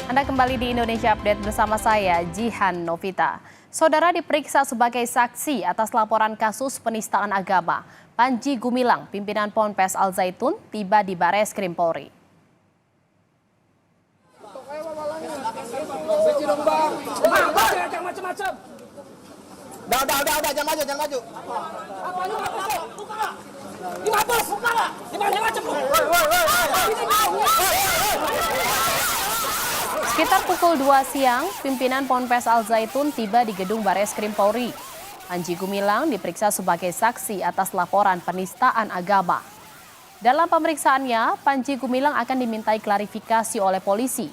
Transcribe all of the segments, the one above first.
Anda kembali di Indonesia Update bersama saya, Jihan Novita. Saudara diperiksa sebagai saksi atas laporan kasus penistaan agama. Panji Gumilang, pimpinan Ponpes Al Zaitun, tiba di Bareskrim Polri. Udah, jangan maju. Sekitar pukul 2 siang, pimpinan Ponpes Al Zaitun tiba di gedung Bareskrim Polri. Panji Gumilang diperiksa sebagai saksi atas laporan penistaan agama. Dalam pemeriksaannya, Panji Gumilang akan dimintai klarifikasi oleh polisi.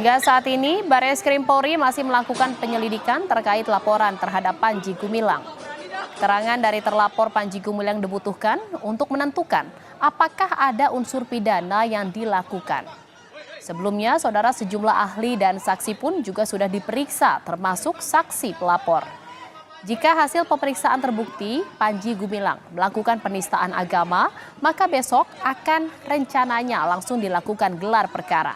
Hingga saat ini, Bareskrim Polri masih melakukan penyelidikan terkait laporan terhadap Panji Gumilang. Keterangan dari terlapor Panji Gumilang dibutuhkan untuk menentukan apakah ada unsur pidana yang dilakukan. Sebelumnya, saudara, sejumlah ahli dan saksi pun juga sudah diperiksa, termasuk saksi pelapor. Jika hasil pemeriksaan terbukti Panji Gumilang melakukan penistaan agama, maka besok akan rencananya langsung dilakukan gelar perkara.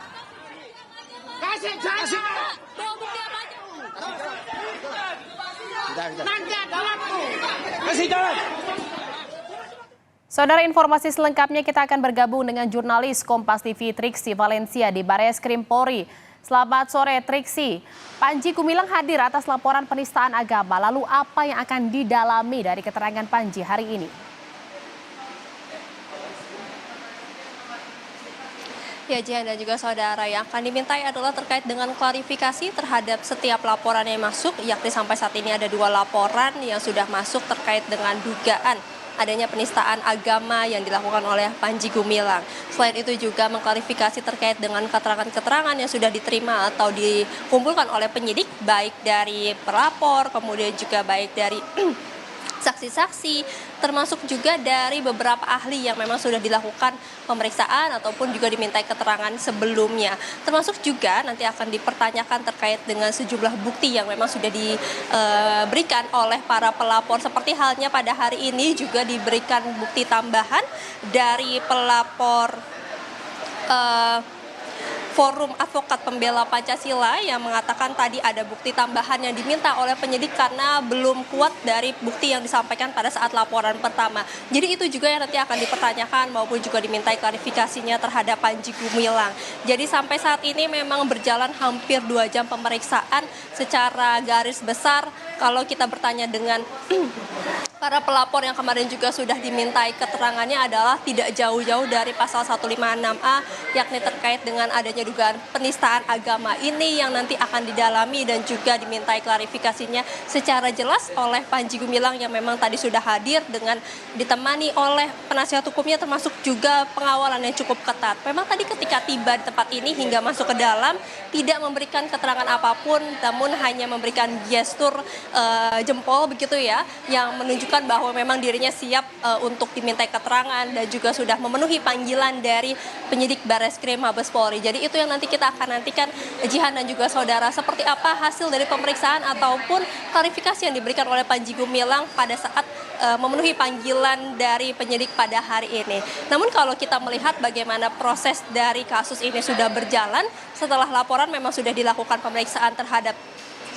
Saudara, informasi selengkapnya kita akan bergabung dengan jurnalis Kompas TV Triksi Valencia di Bareskrim Polri. Selamat sore Triksi. Panji Gumilang hadir atas laporan penistaan agama. Lalu apa yang akan didalami dari keterangan Panji hari ini? Ya, Jihan dan juga saudara, yang akan dimintai adalah terkait dengan klarifikasi terhadap setiap laporan yang masuk, yakni sampai saat ini ada 2 laporan yang sudah masuk terkait dengan dugaan adanya penistaan agama yang dilakukan oleh Panji Gumilang. Selain itu juga mengklarifikasi terkait dengan keterangan-keterangan yang sudah diterima atau dikumpulkan oleh penyidik, baik dari pelapor, kemudian juga baik dari saksi-saksi, termasuk juga dari beberapa ahli yang memang sudah dilakukan pemeriksaan ataupun juga dimintai keterangan sebelumnya. Termasuk juga nanti akan dipertanyakan terkait dengan sejumlah bukti yang memang sudah diberikan oleh para pelapor. Seperti halnya pada hari ini juga diberikan bukti tambahan dari pelapor Forum Advokat Pembela Pancasila yang mengatakan tadi ada bukti tambahan yang diminta oleh penyidik karena belum kuat dari bukti yang disampaikan pada saat laporan pertama. Jadi itu juga yang nanti akan dipertanyakan maupun juga dimintai klarifikasinya terhadap Panji Gumilang. Jadi sampai saat ini memang berjalan hampir 2 jam pemeriksaan. Secara garis besar kalau kita bertanya dengan para pelapor yang kemarin juga sudah dimintai keterangannya adalah tidak jauh-jauh dari pasal 156A, yakni terkait dengan adanya dugaan penistaan agama ini yang nanti akan didalami dan juga dimintai klarifikasinya secara jelas oleh Panji Gumilang yang memang tadi sudah hadir dengan ditemani oleh penasihat hukumnya, termasuk juga pengawalan yang cukup ketat. Memang tadi ketika tiba di tempat ini hingga masuk ke dalam tidak memberikan keterangan apapun, namun hanya memberikan gestur jempol begitu ya, yang menunjukkan bahwa memang dirinya siap untuk dimintai keterangan dan juga sudah memenuhi panggilan dari penyidik Bareskrim Mabes Polri. Jadi itu yang nanti kita akan nantikan, Jihan dan juga saudara, seperti apa hasil dari pemeriksaan ataupun klarifikasi yang diberikan oleh Panji Gumilang pada saat memenuhi panggilan dari penyidik pada hari ini. Namun kalau kita melihat bagaimana proses dari kasus ini sudah berjalan, setelah laporan memang sudah dilakukan pemeriksaan terhadap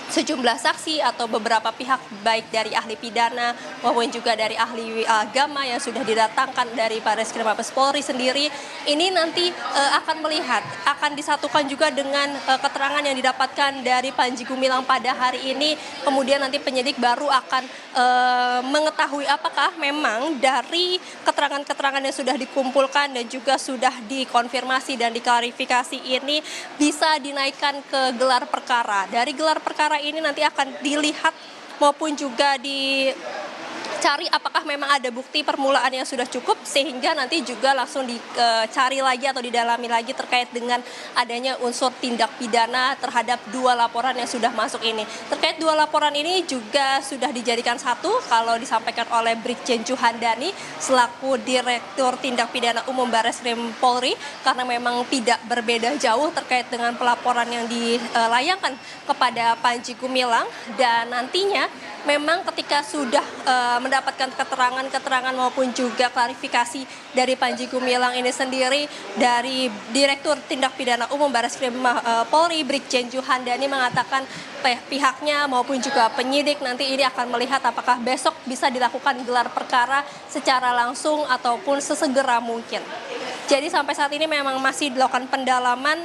sejumlah saksi atau beberapa pihak baik dari ahli pidana maupun juga dari ahli agama yang sudah didatangkan dari Bareskrim Mabes Polri sendiri. Ini nanti akan melihat, akan disatukan juga dengan keterangan yang didapatkan dari Panji Gumilang pada hari ini. Kemudian nanti penyidik baru akan mengetahui apakah memang dari keterangan-keterangan yang sudah dikumpulkan dan juga sudah dikonfirmasi dan diklarifikasi ini bisa dinaikkan ke gelar perkara. Dari gelar perkara ini nanti akan dilihat maupun juga dicari apakah memang ada bukti permulaan yang sudah cukup sehingga nanti juga langsung dicari lagi atau didalami lagi terkait dengan adanya unsur tindak pidana terhadap 2 laporan yang sudah masuk ini. Terkait 2 laporan ini juga sudah dijadikan satu kalau disampaikan oleh Brigjen Juhandani selaku Direktur Tindak Pidana Umum Bareskrim Polri, karena memang tidak berbeda jauh terkait dengan pelaporan yang dilayangkan kepada Panji Gumilang, dan nantinya memang ketika sudah mendapatkan keterangan maupun juga klarifikasi dari Panji Gumilang ini sendiri, dari Direktur Tindak Pidana Umum Bareskrim Polri Brigjen Juhandani mengatakan pihaknya maupun juga penyidik nanti ini akan melihat apakah besok bisa dilakukan gelar perkara secara langsung ataupun sesegera mungkin. Jadi sampai saat ini memang masih dilakukan pendalaman,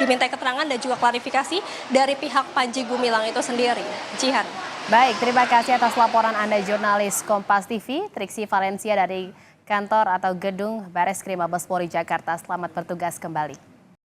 diminta keterangan dan juga klarifikasi dari pihak Panji Gumilang itu sendiri. Jihan. Baik, terima kasih atas laporan Anda jurnalis Kompas TV, Triksi Valencia dari kantor atau gedung Bareskrim Mabes Polri Jakarta. Selamat bertugas kembali.